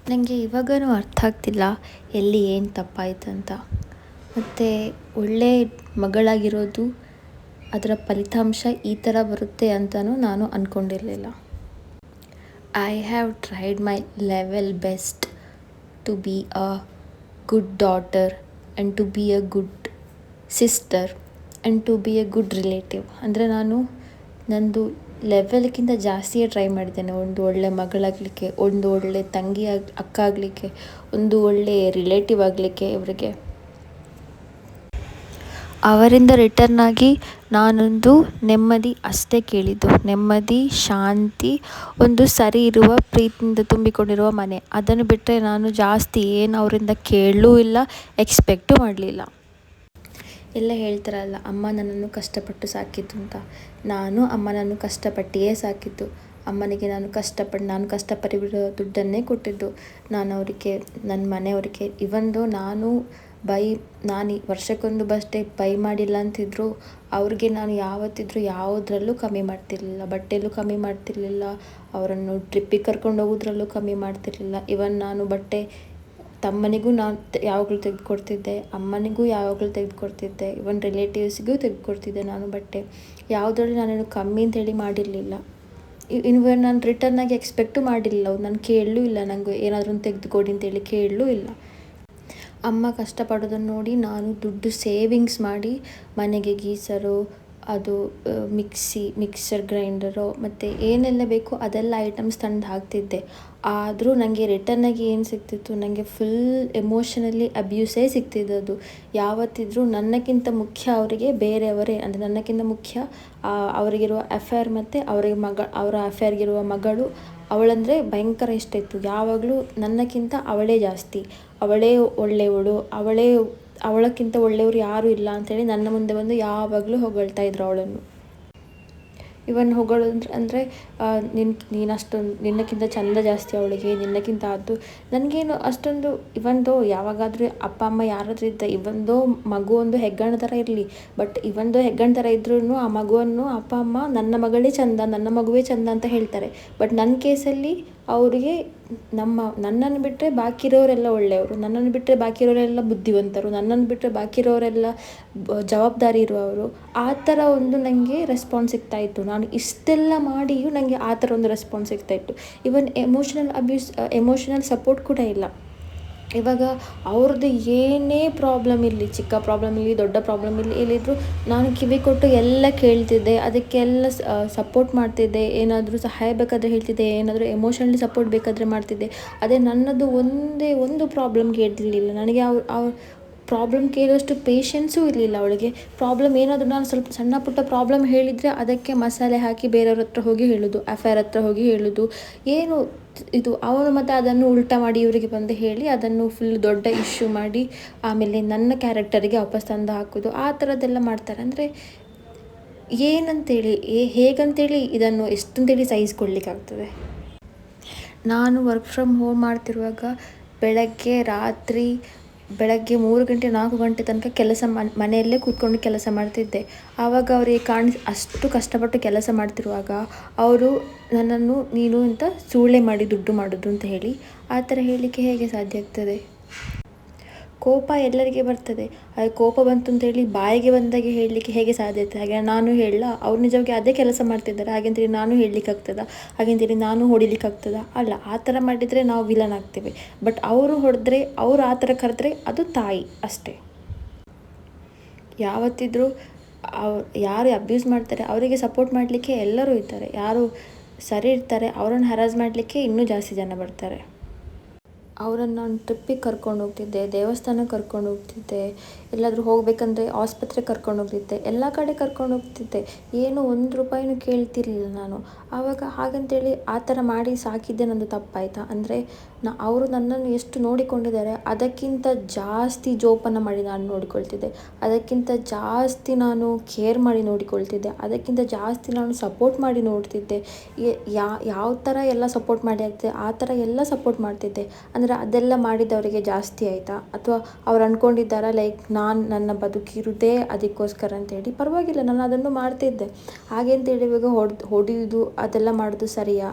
ನನಗೆ ಇವಾಗನೂ ಅರ್ಥ ಆಗ್ತಿಲ್ಲ ಎಲ್ಲಿ ಏನು ತಪ್ಪಾಯ್ತು ಅಂತ. ಮತ್ತು ಒಳ್ಳೆ ಮಗಳಾಗಿರೋದು ಅದರ ಫಲಿತಾಂಶ ಈ ಥರ ಬರುತ್ತೆ ಅಂತಲೂ ನಾನು ಅಂದ್ಕೊಂಡಿರಲಿಲ್ಲ. I have tried my level best to be a good daughter and to be a good sister and to be a good relative. ಅಂದರೆ ನಾನು ನಂದು ಲೆವೆಲ್ಗಿಂತ ಜಾಸ್ತಿಯೇ ಟ್ರೈ ಮಾಡಿದ್ದೇನೆ. ಒಂದು ಒಳ್ಳೆ ಮಗಳಾಗಲಿಕ್ಕೆ, ಒಂದು ಒಳ್ಳೆ ತಂಗಿ ಅಕ್ಕ ಆಗಲಿಕ್ಕೆ, ಒಂದು ಒಳ್ಳೆ ರಿಲೇಟಿವ್ ಆಗಲಿಕ್ಕೆ. ಇವರಿಗೆ ಅವರಿಂದ ರಿಟರ್ನ್ ಆಗಿ ನಾನೊಂದು ನೆಮ್ಮದಿ ಅಷ್ಟೇ ಕೇಳಿದ್ದು. ನೆಮ್ಮದಿ, ಶಾಂತಿ, ಒಂದು ಸರಿ ಇರುವ ಪ್ರೀತಿಯಿಂದ ತುಂಬಿಕೊಂಡಿರುವ ಮನೆ. ಅದನ್ನು ಬಿಟ್ಟರೆ ನಾನು ಜಾಸ್ತಿ ಏನು ಅವರಿಂದ ಕೇಳಲೂ ಇಲ್ಲ, ಎಕ್ಸ್ಪೆಕ್ಟು ಮಾಡಲಿಲ್ಲ. ಎಲ್ಲ ಹೇಳ್ತಾರಲ್ಲ, ಅಮ್ಮ ನನ್ನನ್ನು ಕಷ್ಟಪಟ್ಟು ಸಾಕಿದ್ದು ಅಂತ. ನಾನು ಅಮ್ಮನನ್ನು ಕಷ್ಟಪಟ್ಟಿಯೇ ಸಾಕಿದ್ದು. ಅಮ್ಮನಿಗೆ ನಾನು ಕಷ್ಟಪಟ್ಟಿರೋ ದುಡ್ಡನ್ನೇ ಕೊಟ್ಟಿದ್ದು. ನಾನು ಅವರಿಗೆ, ನನ್ನ ಮನೆಯವರಿಗೆ ನಾನು ವರ್ಷಕ್ಕೊಂದು ಬಸ್ಟೇ ಬೈ ಮಾಡಿಲ್ಲ ಅಂತಿದ್ರು ಅವ್ರಿಗೆ ನಾನು ಯಾವತ್ತಿದ್ರೂ ಯಾವುದರಲ್ಲೂ ಕಮ್ಮಿ ಮಾಡ್ತಿರ್ಲಿಲ್ಲ. ಬಟ್ಟೆಯಲ್ಲೂ ಕಮ್ಮಿ ಮಾಡ್ತಿರ್ಲಿಲ್ಲ, ಅವರನ್ನು ಟ್ರಿಪ್ಪಿಗೆ ಕರ್ಕೊಂಡು ಹೋಗೋದ್ರಲ್ಲೂ ಕಮ್ಮಿ ಮಾಡ್ತಿರ್ಲಿಲ್ಲ. ನಾನು ಬಟ್ಟೆ ತಮ್ಮನಿಗೂ ನಾನು ಯಾವಾಗಲೂ ತೆಗೆದುಕೊಡ್ತಿದ್ದೆ, ಅಮ್ಮನಿಗೂ ಯಾವಾಗಲೂ ತೆಗೆದುಕೊಡ್ತಿದ್ದೆ, ರಿಲೇಟಿವ್ಸ್ಗೂ ತೆಗೆದುಕೊಡ್ತಿದ್ದೆ. ನಾನು ಬಟ್ಟೆ ಯಾವುದ್ರಲ್ಲಿ ನಾನೇನು ಕಮ್ಮಿ ಅಂತೇಳಿ ಮಾಡಿರಲಿಲ್ಲ. ನಾನು ರಿಟರ್ನಾಗಿ ಎಕ್ಸ್ಪೆಕ್ಟು ಮಾಡಿರಲಿಲ್ಲ. ಅವ್ರು ನಾನು ಕೇಳಲೂ ಇಲ್ಲ, ನನಗೆ ಏನಾದರೂ ತೆಗೆದುಕೊಡಿ ಅಂತೇಳಿ ಕೇಳಲೂ ಇಲ್ಲ. ಅಮ್ಮ ಕಷ್ಟಪಡೋದನ್ನು ನೋಡಿ ನಾನು ದುಡ್ಡು ಸೇವಿಂಗ್ಸ್ ಮಾಡಿ ಮನೆಗೆ ಗೀಸರು, ಅದು ಮಿಕ್ಸರ್ ಗ್ರೈಂಡರು ಮತ್ತು ಏನೆಲ್ಲ ಬೇಕೋ ಅದೆಲ್ಲ ಐಟಮ್ಸ್ ತಂದು ಹಾಕ್ತಿದ್ದೆ. ಆದರೂ ನನಗೆ ರಿಟರ್ನಾಗಿ ಏನು ಸಿಗ್ತಿತ್ತು, ನನಗೆ ಫುಲ್ ಎಮೋಷನಲಿ ಅಬ್ಯೂಸೇ ಸಿಗ್ತಿದ್ದದು. ಯಾವತ್ತಿದ್ರೂ ನನ್ನಕ್ಕಿಂತ ಮುಖ್ಯ ಅವರಿಗೆ ಬೇರೆಯವರೇ. ಅಂದರೆ ನನ್ನಕ್ಕಿಂತ ಮುಖ್ಯ ಅವರಿಗಿರುವ ಅಫೇರ್ ಮತ್ತು ಅವರ ಅಫೇರ್ಗಿರುವ ಮಗಳು. ಅವಳಂದರೆ ಭಯಂಕರ ಇಷ್ಟ ಇತ್ತು. ಯಾವಾಗಲೂ ನನ್ನಕ್ಕಿಂತ ಅವಳೇ ಜಾಸ್ತಿ, ಅವಳೇ ಒಳ್ಳೆಯವಳು, ಅವಳಕ್ಕಿಂತ ಒಳ್ಳೆಯವರು ಯಾರೂ ಇಲ್ಲ ಅಂಥೇಳಿ ನನ್ನ ಮುಂದೆ ಬಂದು ಯಾವಾಗಲೂ ಹೊಗಳ್ತಾ ಇದ್ರು ಅವಳನ್ನು. ಹೊಗಳೋದು ಅಂದರೆ ನೀನು ಅಷ್ಟೊಂದು ನಿನ್ನಕ್ಕಿಂತ ಚಂದ ಜಾಸ್ತಿ ಅವಳಿಗೆ, ನಿನ್ನಕ್ಕಿಂತ ಅದು. ನನಗೇನು ಅಷ್ಟೊಂದು ಯಾವಾಗಾದರೂ ಅಪ್ಪ ಅಮ್ಮ ಯಾರಾದರೂ ಮಗು ಒಂದು ಹೆಗ್ಗಣ ಥರ ಇರಲಿ, ಬಟ್ ಹೆಗ್ಗಣ ಥರ ಇದ್ರೂ ಆ ಮಗುವನ್ನು ಅಪ್ಪ ಅಮ್ಮ ನನ್ನ ಮಗಳೇ ಚಂದ, ನನ್ನ ಮಗುವೇ ಚಂದ ಅಂತ ಹೇಳ್ತಾರೆ. ಬಟ್ ನನ್ನ ಕೇಸಲ್ಲಿ ಅವರಿಗೆ ನನ್ನನ್ನು ಬಿಟ್ಟರೆ ಬಾಕಿ ಇರೋರೆಲ್ಲ ಒಳ್ಳೆಯವರು, ನನ್ನನ್ನು ಬಿಟ್ಟರೆ ಬಾಕಿ ಇರೋರೆಲ್ಲ ಬುದ್ಧಿವಂತರು, ನನ್ನನ್ನು ಬಿಟ್ಟರೆ ಬಾಕಿ ಇರೋರೆಲ್ಲ ಜವಾಬ್ದಾರಿ ಇರುವವರು. ಆ ಥರ ಒಂದು ನನಗೆ ರೆಸ್ಪಾನ್ಸ್ ಸಿಗ್ತಾಯಿತ್ತು. ನಾನು ಇಷ್ಟೆಲ್ಲ ಮಾಡಿಯೂ ನನಗೆ ಆ ಥರ ಒಂದು ರೆಸ್ಪಾನ್ಸ್ ಸಿಗ್ತಾಯಿತ್ತು. ಎಮೋಷನಲ್ ಸಪೋರ್ಟ್ ಕೂಡ ಇಲ್ಲ. ಇವಾಗ ಅವ್ರದ್ದು ಏನೇ ಪ್ರಾಬ್ಲಮ್ ಇರಲಿ, ಚಿಕ್ಕ ಪ್ರಾಬ್ಲಮ್ ಇರಲಿ, ದೊಡ್ಡ ಪ್ರಾಬ್ಲಮ್ ಇರಲಿ, ಏನಿದ್ರು ನಾನು ಕಿವಿ ಕೊಟ್ಟು ಎಲ್ಲ ಕೇಳ್ತಿದ್ದೆ, ಅದಕ್ಕೆಲ್ಲ ಸಪೋರ್ಟ್ ಮಾಡ್ತಿದ್ದೆ. ಏನಾದರೂ ಸಹಾಯ ಬೇಕಾದರೆ ಹೇಳ್ತಿದ್ದೆ, ಏನಾದರೂ ಎಮೋಷನಲಿ ಸಪೋರ್ಟ್ ಬೇಕಾದರೆ ಮಾಡ್ತಿದ್ದೆ. ಅದೇ ನನ್ನದು ಒಂದೇ ಒಂದು ಪ್ರಾಬ್ಲಮ್ ಕೇಳ್ತಿರ್ಲಿಲ್ಲ. ನನಗೆ ಅವ್ರ ಪ್ರಾಬ್ಲಮ್ ಕೇಳುವಷ್ಟು ಪೇಷನ್ಸೂ ಇರಲಿಲ್ಲ ಅವಳಿಗೆ. ಪ್ರಾಬ್ಲಮ್ ಏನಾದರೂ ನಾನು ಸ್ವಲ್ಪ ಸಣ್ಣ ಪುಟ್ಟ ಪ್ರಾಬ್ಲಮ್ ಹೇಳಿದರೆ ಅದಕ್ಕೆ ಮಸಾಲೆ ಹಾಕಿ ಬೇರೆಯವ್ರ ಹತ್ರ ಹೋಗಿ ಹೇಳೋದು, ಅಫೇರ್ ಹತ್ರ ಹೋಗಿ ಹೇಳೋದು. ಏನು ಇದು ಅವನು ಮತ್ತು ಅದನ್ನು ಉಲ್ಟಾ ಮಾಡಿ ಇವರಿಗೆ ಬಂದು ಹೇಳಿ ಅದನ್ನು ಫುಲ್ ದೊಡ್ಡ ಇಶ್ಯೂ ಮಾಡಿ ಆಮೇಲೆ ನನ್ನ ಕ್ಯಾರೆಕ್ಟರಿಗೆ ವಾಪಸ್ ತಂದು ಹಾಕೋದು, ಆ ಥರದ್ದೆಲ್ಲ ಮಾಡ್ತಾರೆ. ಅಂದರೆ ಏನಂತೇಳಿ ಹೇಗಂತೇಳಿ ಇದನ್ನು ಎಷ್ಟಂತೇಳಿ ಸಹಿಸ್ಕೊಳ್ಲಿಕ್ಕಾಗ್ತದೆ. ನಾನು ವರ್ಕ್ ಫ್ರಮ್ ಹೋಮ್ ಮಾಡ್ತಿರುವಾಗ ಬೆಳಗ್ಗೆ 3 ಗಂಟೆ 4 ಗಂಟೆ ತನಕ ಮನೆಯಲ್ಲೇ ಕೂತ್ಕೊಂಡು ಕೆಲಸ ಮಾಡ್ತಿದ್ದೆ. ಆವಾಗ ಅವರಿಗೆ ಅಷ್ಟು ಕಷ್ಟಪಟ್ಟು ಕೆಲಸ ಮಾಡ್ತಿರುವಾಗ ಅವರು ನನ್ನನ್ನು ನೀನು ಅಂತ ಸೂಳೆ ಮಾಡಿ ದುಡ್ಡು ಮಾಡೋದು ಅಂತ ಹೇಳಿ ಆ ಥರ ಹೇಳಲಿಕ್ಕೆ ಹೇಗೆ ಸಾಧ್ಯ ಆಗ್ತದೆ? ಕೋಪ ಎಲ್ಲರಿಗೆ ಬರ್ತದೆ. ಅದು ಕೋಪ ಬಂತು ಅಂತೇಳಿ ಬಾಯಿಗೆ ಬಂದಾಗೆ ಹೇಳಲಿಕ್ಕೆ ಹೇಗೆ ಸಾಧ್ಯ ಆಗ್ತದೆ? ಹಾಗೆ ನಾನು ಹೇಳಲ್ಲ, ಅವ್ರು ನಿಜವಾಗಿ ಅದೇ ಕೆಲಸ ಮಾಡ್ತಿದ್ದಾರೆ, ಹಾಗೆಂತೇಳಿ ನಾನು ಹೇಳಲಿಕ್ಕಾಗ್ತದ? ಹಾಗೆಂತೇಳಿ ನಾನು ಹೊಡಿಲಿಕ್ಕಾಗ್ತದ? ಅಲ್ಲ. ಆ ಥರ ಮಾಡಿದರೆ ನಾವು ವಿಲನ್ ಆಗ್ತೇವೆ. ಬಟ್ ಅವರು ಹೊಡೆದ್ರೆ, ಅವರು ಆ ಥರ ಕರೆದ್ರೆ ಅದು ತಾಯಿ ಅಷ್ಟೇ. ಯಾವತ್ತಿದ್ರೂ ಯಾರು ಅಬ್ಯೂಸ್ ಮಾಡ್ತಾರೆ ಅವರಿಗೆ ಸಪೋರ್ಟ್ ಮಾಡಲಿಕ್ಕೆ ಎಲ್ಲರೂ ಇರ್ತಾರೆ. ಯಾರು ಸರಿ ಇರ್ತಾರೆ ಅವರನ್ನು ಹರಾಜ್ ಮಾಡಲಿಕ್ಕೆ ಇನ್ನೂ ಜಾಸ್ತಿ ಜನ ಬರ್ತಾರೆ. ಅವರನ್ನು ನಾನು ಟ್ರಿಪ್ಪಿಗೆ ಕರ್ಕೊಂಡು ಹೋಗ್ತಿದ್ದೆ, ದೇವಸ್ಥಾನಕ್ಕೆ ಕರ್ಕೊಂಡು ಹೋಗ್ತಿದ್ದೆ, ಎಲ್ಲಾದರೂ ಹೋಗಬೇಕಂದ್ರೆ ಆಸ್ಪತ್ರೆಗೆ ಕರ್ಕೊಂಡು ಹೋಗ್ತಿದ್ದೆ, ಎಲ್ಲ ಕಡೆ ಕರ್ಕೊಂಡು ಹೋಗ್ತಿದ್ದೆ. ಏನು 1 ರೂಪಾಯಿನೂ ಕೇಳ್ತಿರ್ಲಿಲ್ಲ ನಾನು. ಆವಾಗ ಹಾಗಂತೇಳಿ ಆ ಥರ ಮಾಡಿ ಸಾಕಿದ್ದೆ ನಂದು ತಪ್ಪಾಯಿತಾ? ಅಂದರೆ ಅವರು ನನ್ನನ್ನು ಎಷ್ಟು ನೋಡಿಕೊಂಡಿದ್ದಾರೆ ಅದಕ್ಕಿಂತ ಜಾಸ್ತಿ ಜೋಪಾನ ಮಾಡಿ ನಾನು ನೋಡಿಕೊಳ್ತಿದ್ದೆ, ಅದಕ್ಕಿಂತ ಜಾಸ್ತಿ ನಾನು ಕೇರ್ ಮಾಡಿ ನೋಡಿಕೊಳ್ತಿದ್ದೆ, ಅದಕ್ಕಿಂತ ಜಾಸ್ತಿ ನಾನು ಸಪೋರ್ಟ್ ಮಾಡಿ ನೋಡ್ತಿದ್ದೆ. ಯಾವ ಥರ ಎಲ್ಲ ಸಪೋರ್ಟ್ ಮಾಡಿ ಆಗ್ತದೆ ಆ ಥರ ಎಲ್ಲ ಸಪೋರ್ಟ್ ಮಾಡ್ತಿದ್ದೆ. ಅಂದರೆ ಅದೆಲ್ಲ ಮಾಡಿದವರಿಗೆ ಜಾಸ್ತಿ ಆಯಿತಾ? ಅಥವಾ ಅವ್ರು ಅಂದ್ಕೊಂಡಿದ್ದಾರಾ ನನ್ನ ಬದುಕಿರೋದೇ ಅದಕ್ಕೋಸ್ಕರ ಅಂತೇಳಿ? ಪರವಾಗಿಲ್ಲ, ನಾನು ಅದನ್ನು ಮಾಡ್ತಿದ್ದೆ. ಹಾಗೆ ಅಂತೇಳಿ ಇವಾಗ ಹೊಡೆಯೋದು ಅದೆಲ್ಲ ಮಾಡೋದು ಸರಿಯಾ?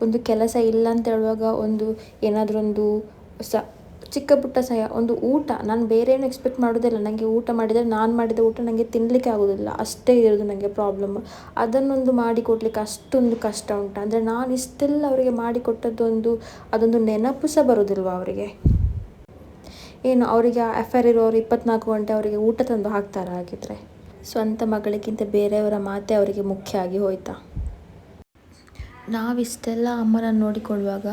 ಒಂದು ಕೆಲಸ ಇಲ್ಲ ಅಂತ ಹೇಳುವಾಗ ಒಂದು ಏನಾದರೂ ಒಂದು ಚಿಕ್ಕ ಪುಟ್ಟ ಒಂದು ಊಟ, ನಾನು ಬೇರೆ ಏನು ಎಕ್ಸ್ಪೆಕ್ಟ್ ಮಾಡೋದಿಲ್ಲ. ನನಗೆ ಊಟ ಮಾಡಿದರೆ ನಾನು ಮಾಡಿದ ಊಟ ನನಗೆ ತಿನ್ನಲಿಕ್ಕೆ ಆಗೋದಿಲ್ಲ, ಅಷ್ಟೇ ಇರೋದು ನನಗೆ ಪ್ರಾಬ್ಲಮ್. ಅದನ್ನೊಂದು ಮಾಡಿಕೊಡ್ಲಿಕ್ಕೆ ಅಷ್ಟೊಂದು ಕಷ್ಟ ಉಂಟು. ಅಂದರೆ ನಾನು ಇಷ್ಟೆಲ್ಲ ಅವರಿಗೆ ಅದೊಂದು ನೆನಪು ಸಹ ಬರೋದಿಲ್ವ ಅವರಿಗೆ. ಏನು ಅವರಿಗೆ ಅಫೇರ್ ಇರೋರು 24 ಗಂಟೆ ಅವರಿಗೆ ಊಟ ತಂದು ಹಾಕ್ತಾರೆ. ಹಾಗಿದ್ರೆ ಸ್ವಂತ ಮಗಳಿಗಿಂತ ಬೇರೆಯವರ ಮಾತೆ ಅವರಿಗೆ ಮುಖ್ಯ ಆಗಿ ಹೋಯ್ತಾ? ನಾವಿಷ್ಟೆಲ್ಲ ಅಮ್ಮನ ನೋಡಿಕೊಳ್ಳುವಾಗ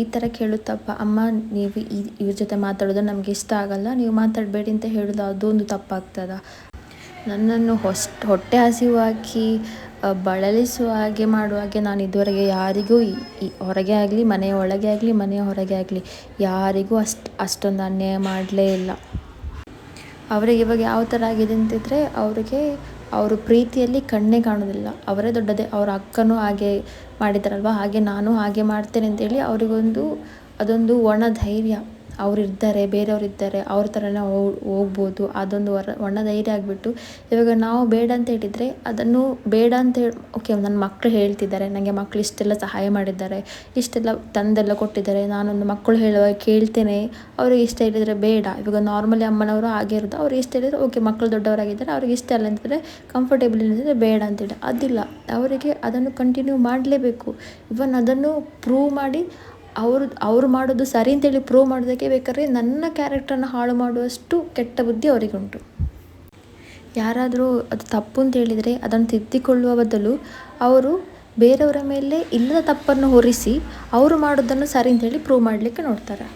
ಈ ಥರ ಕೇಳುತ್ತಪ್ಪ, ಅಮ್ಮ ನೀವು ಇವ್ರ ಜೊತೆ ಮಾತಾಡೋದು ನಮಗೆ ಇಷ್ಟ ಆಗಲ್ಲ, ನೀವು ಮಾತಾಡಬೇಡಿ ಅಂತ ಹೇಳೋದು ಅದೊಂದು ತಪ್ಪಾಗ್ತದ? ನನ್ನನ್ನು ಹೊಟ್ಟೆ ಹಸಿವಾಗಿ ಬಳಲಿಸುವ ಹಾಗೆ ಮಾಡುವಾಗೆ ನಾನು ಇದುವರೆಗೆ ಯಾರಿಗೂ ಹೊರಗೆ ಆಗಲಿ ಮನೆಯ ಒಳಗೆ ಆಗಲಿ ಮನೆಯ ಹೊರಗೆ ಆಗಲಿ ಯಾರಿಗೂ ಅಷ್ಟೊಂದು ಅನ್ಯಾಯ ಮಾಡಲೇ ಇಲ್ಲ. ಅವರಿಗೆ ಇವಾಗ ಯಾವ ಥರ ಆಗಿದೆ ಅಂತಿದ್ರೆ, ಅವರು ಪ್ರೀತಿಯಲ್ಲಿ ಕಣ್ಣೇ ಕಾಣೋದಿಲ್ಲ. ಅವರೇ ದೊಡ್ಡದೇ, ಅವರ ಅಕ್ಕನೂ ಹಾಗೆ ಮಾಡಿದ್ದಾರಲ್ವ, ಹಾಗೆ ನಾನು ಹಾಗೆ ಮಾಡ್ತೇನೆ ಅಂತೇಳಿ ಅದೊಂದು ಒಣ ಧೈರ್ಯ. ಅವರಿದ್ದಾರೆ, ಬೇರೆಯವರಿದ್ದಾರೆ, ಅವ್ರ ಥರನೇ ಹೋಗ್ಬೋದು, ಅದೊಂದು ಒಣ ಧೈರ್ಯ ಆಗಿಬಿಟ್ಟು ಇವಾಗ ನಾವು ಬೇಡ ಅಂತ ಹೇಳಿದರೆ ಅದನ್ನು ಬೇಡ ಅಂತ ಓಕೆ, ನನ್ನ ಮಕ್ಕಳು ಹೇಳ್ತಿದ್ದಾರೆ, ನನಗೆ ಮಕ್ಕಳು ಇಷ್ಟೆಲ್ಲ ಸಹಾಯ ಮಾಡಿದ್ದಾರೆ, ಇಷ್ಟೆಲ್ಲ ತಂದೆಲ್ಲ ಕೊಟ್ಟಿದ್ದಾರೆ, ನಾನೊಂದು ಮಕ್ಕಳು ಹೇಳುವಾಗ ಕೇಳ್ತೇನೆ, ಅವ್ರಿಗೆ ಇಷ್ಟ ಹೇಳಿದರೆ ಬೇಡ. ಇವಾಗ ನಾರ್ಮಲಿ ಅಮ್ಮನವರು ಹಾಗೆ ಇರೋದು, ಅವ್ರಿಗೆ ಇಷ್ಟ ಹೇಳಿದರೆ ಓಕೆ, ಮಕ್ಕಳು ದೊಡ್ಡವರಾಗಿದ್ದಾರೆ, ಅವ್ರಿಗೆ ಇಷ್ಟ ಅಲ್ಲ ಅಂತಂದರೆ ಕಂಫರ್ಟೇಬಲ್ ಇಲ್ಲದಿದ್ದರೆ ಬೇಡ ಅಂತೇಳಿ. ಅದಿಲ್ಲ, ಅವರಿಗೆ ಅದನ್ನು ಕಂಟಿನ್ಯೂ ಮಾಡಲೇಬೇಕು. ಇವನ್ ಅದನ್ನು ಪ್ರೂವ್ ಮಾಡಿ ಅವರು ಮಾಡೋದು ಸರಿ ಅಂತೇಳಿ ಪ್ರೂವ್ ಮಾಡೋದಕ್ಕೆ ಬೇಕಾದ್ರೆ ನನ್ನ ಕ್ಯಾರೆಕ್ಟರ್ನ ಹಾಳು ಮಾಡುವಷ್ಟು ಕೆಟ್ಟ ಬುದ್ಧಿ ಅವರಿಗುಂಟು. ಯಾರಾದರೂ ಅದು ತಪ್ಪು ಅಂತ ಹೇಳಿದರೆ ಅದನ್ನು ತಿದ್ದಿಕೊಳ್ಳುವ ಬದಲು ಅವರು ಬೇರೆಯವರ ಮೇಲೆ ಇಲ್ಲದ ತಪ್ಪನ್ನು ಹೊರಿಸಿ ಅವರು ಮಾಡೋದನ್ನು ಸರಿ ಅಂತೇಳಿ ಪ್ರೂವ್ ಮಾಡಲಿಕ್ಕೆ ನೋಡ್ತಾರೆ.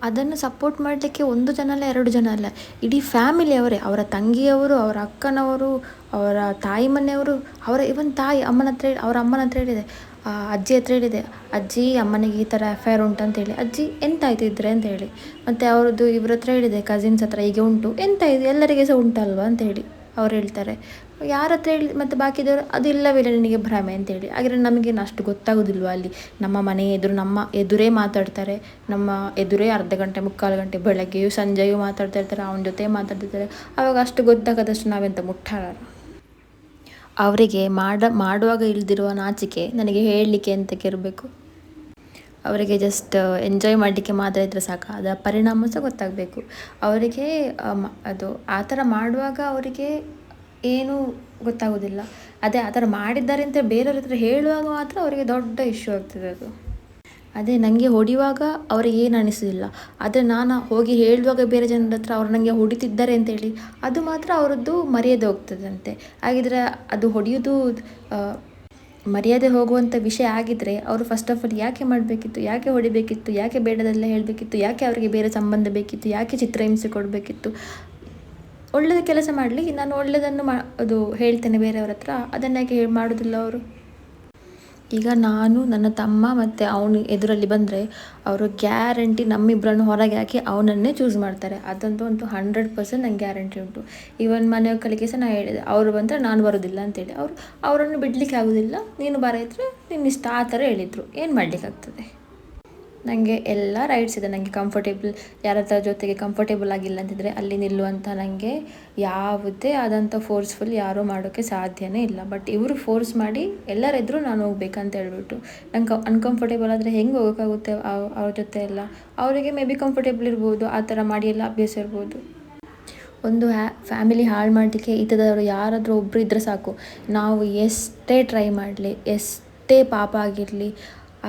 ಅದನ್ನು ಸಪೋರ್ಟ್ ಮಾಡಲಿಕ್ಕೆ 1 ಜನ ಅಲ್ಲ, 2 ಜನ ಅಲ್ಲ, ಇಡೀ ಫ್ಯಾಮಿಲಿಯವರೇ, ಅವರ ತಂಗಿಯವರು, ಅವರ ಅಕ್ಕನವರು, ಅವರ ತಾಯಿ ಮನೆಯವರು, ಇವನ್ ತಾಯಿ ಅವರ ಅಮ್ಮನ ಹತ್ರ ಹೇಳಿದೆ, ಅಜ್ಜಿ ಹತ್ರ ಹೇಳಿದೆ, ಅಜ್ಜಿ ಅಮ್ಮನಿಗೆ ಈ ಥರ ಅಫೇರ್ ಉಂಟಂತೇಳಿ. ಅಜ್ಜಿ ಎಂತಾಯ್ತು ಇದ್ರೆ ಅಂತ ಹೇಳಿ. ಮತ್ತು ಇವ್ರ ಹತ್ರ ಹೇಳಿದೆ, ಕಸಿನ್ಸ್ ಹತ್ರ ಹೀಗೆ ಉಂಟು, ಎಂತಾಯಿತು ಎಲ್ಲರಿಗೆ ಸಹ ಉಂಟಲ್ವ ಅಂತೇಳಿ ಅವ್ರು ಹೇಳ್ತಾರೆ. ಯಾರ ಹತ್ರ ಹೇಳಿ ಮತ್ತು ಬಾಕಿದವರು ಅದು ಇಲ್ಲವಿಲ್ಲ ನಿನಗೆ ಭ್ರಮೆ ಅಂತೇಳಿ. ಹಾಗೆ ನಮಗೇನು ಅಷ್ಟು ಗೊತ್ತಾಗೋದಿಲ್ವ? ಅಲ್ಲಿ ನಮ್ಮ ಮನೆ ನಮ್ಮ ಎದುರೇ ಮಾತಾಡ್ತಾರೆ, ನಮ್ಮ ಎದುರೇ ಅರ್ಧ ಗಂಟೆ 3/4 ಗಂಟೆ ಬೆಳಗ್ಗೆಯೂ ಸಂಜೆಯೂ ಮಾತಾಡ್ತಾ ಇರ್ತಾರೆ, ಅವನ ಜೊತೆ ಮಾತಾಡ್ತಿರ್ತಾರೆ. ಆವಾಗ ಅಷ್ಟು ಗೊತ್ತಾಗದಷ್ಟು ನಾವೆಂತ ಮುಟ್ಟಾಳ? ಅವರಿಗೆ ಮಾಡುವಾಗ ಇಲ್ದಿರುವ ನಾಚಿಕೆ ನನಗೆ ಹೇಳಲಿಕ್ಕೆ ಎಂತಕ್ಕೆ ಇರಬೇಕು? ಅವರಿಗೆ ಜಸ್ಟ್ ಎಂಜಾಯ್ ಮಾಡಲಿಕ್ಕೆ ಮಾತ್ರ ಇದ್ದರೆ ಸಾಕು, ಅದರ ಪರಿಣಾಮ ಸಹ ಗೊತ್ತಾಗಬೇಕು ಅವರಿಗೆ. ಅದು ಆ ಥರ ಮಾಡುವಾಗ ಅವರಿಗೆ ಏನೂ ಗೊತ್ತಾಗೋದಿಲ್ಲ. ಅದೇ ಆ ಥರ ಮಾಡಿದ್ದಾರೆ ಅಂತ ಬೇರೆಯವ್ರ ಹತ್ರ ಹೇಳುವಾಗ ಮಾತ್ರ ಅವರಿಗೆ ದೊಡ್ಡ ಇಶ್ಯೂ ಆಗ್ತದೆ ಅದು. ಅದೇ ನನಗೆ ಹೊಡೆಯುವಾಗ ಅವರಿಗೆ ಏನು ಅನಿಸೋದಿಲ್ಲ, ಆದರೆ ನಾನು ಹೋಗಿ ಹೇಳುವಾಗ ಬೇರೆ ಜನರ ಹತ್ರ ಅವ್ರು ನನಗೆ ಹೊಡಿತಿದ್ದಾರೆ ಅಂತೇಳಿ ಅದು ಮಾತ್ರ ಅವರದ್ದು ಮರ್ಯಾದೆ ಹೋಗ್ತದಂತೆ. ಹಾಗಿದ್ರೆ ಅದು ಹೊಡೆಯೋದು ಮರ್ಯಾದೆ ಹೋಗುವಂಥ ವಿಷಯ ಆಗಿದ್ದರೆ ಅವರು ಫಸ್ಟ್ ಆಫ್ ಆಲ್ ಯಾಕೆ ಮಾಡಬೇಕಿತ್ತು, ಯಾಕೆ ಹೊಡಿಬೇಕಿತ್ತು, ಯಾಕೆ ಬೇಡದೆಲ್ಲ ಹೇಳಬೇಕಿತ್ತು, ಯಾಕೆ ಅವರಿಗೆ ಬೇರೆ ಸಂಬಂಧ ಬೇಕಿತ್ತು, ಯಾಕೆ ಚಿತ್ರಹಿಂಸೆ ಕೊಡಬೇಕಿತ್ತು? ಒಳ್ಳೆಯದು ಕೆಲಸ ಮಾಡಲಿ, ನಾನು ಒಳ್ಳೆಯದನ್ನು ಅದು ಹೇಳ್ತೇನೆ ಬೇರೆಯವ್ರ ಹತ್ರ, ಅದನ್ನು ಯಾಕೆ ಮಾಡೋದಿಲ್ಲ ಅವರು? ಈಗ ನಾನು ನನ್ನ ತಮ್ಮ ಮತ್ತು ಅವನು ಎದುರಲ್ಲಿ ಬಂದರೆ ಅವರು ಗ್ಯಾರಂಟಿ ನಮ್ಮಿಬ್ಬರನ್ನು ಹೊರಗೆ ಹಾಕಿ ಅವನನ್ನೇ ಚೂಸ್ ಮಾಡ್ತಾರೆ. ಅದಂತೂ 100% ನಂಗೆ ಗ್ಯಾರಂಟಿ ಉಂಟು. ಇವನ್ ಮನೆ ಕಲಿಕೆ ಸಹ ನಾನು ಹೇಳಿದೆ, ಅವರು ಬಂದರೆ ನಾನು ಬರೋದಿಲ್ಲ ಅಂತೇಳಿ. ಅವರನ್ನು ಬಿಡಲಿಕ್ಕೆ ಆಗೋದಿಲ್ಲ, ನೀನು ಬರೈದ್ರೆ ನಿನ್ನ ಇಷ್ಟ, ಆ ಥರ ಹೇಳಿದರು. ಏನು ಮಾಡಲಿಕ್ಕಾಗ್ತದೆ? ನನಗೆ ಎಲ್ಲ ರೈಟ್ಸ್ ಇದೆ, ನನಗೆ ಕಂಫರ್ಟೇಬಲ್, ಯಾರ ಜೊತೆಗೆ ಕಂಫರ್ಟೇಬಲ್ ಆಗಿಲ್ಲ ಅಂತಿದ್ರೆ ಅಲ್ಲಿ ನಿಲ್ಲುವಂಥ ನನಗೆ ಯಾವುದೇ ಆದಂಥ ಫೋರ್ಸ್ಫುಲ್ ಯಾರೂ ಮಾಡೋಕ್ಕೆ ಸಾಧ್ಯನೇ ಇಲ್ಲ. ಬಟ್ ಇವರು ಫೋರ್ಸ್ ಮಾಡಿ ಎಲ್ಲರೆದ್ರು ನಾನು ಹೋಗ್ಬೇಕಂತ ಹೇಳ್ಬಿಟ್ಟು, ನಂಗೆ ಅನ್ಕಂಫರ್ಟೇಬಲ್ ಆದರೆ ಹೆಂಗೆ ಹೋಗೋಕ್ಕಾಗುತ್ತೆ ಅವ್ರ ಜೊತೆ ಎಲ್ಲ? ಅವರಿಗೆ ಮೇ ಬಿ ಕಂಫರ್ಟೇಬಲ್ ಇರ್ಬೋದು, ಆ ಥರ ಮಾಡಿ ಎಲ್ಲ ಅಭ್ಯಾಸ ಇರ್ಬೋದು. ಒಂದು ಫ್ಯಾಮಿಲಿ ಹಾಳು ಮಾಡಲಿಕ್ಕೆ ಈತದವರು ಯಾರಾದರೂ ಒಬ್ಬರು ಇದ್ದರೆ ಸಾಕು. ನಾವು ಎಷ್ಟೇ ಟ್ರೈ ಮಾಡಲಿ, ಎಷ್ಟೇ ಪಾಪ ಆಗಿರಲಿ,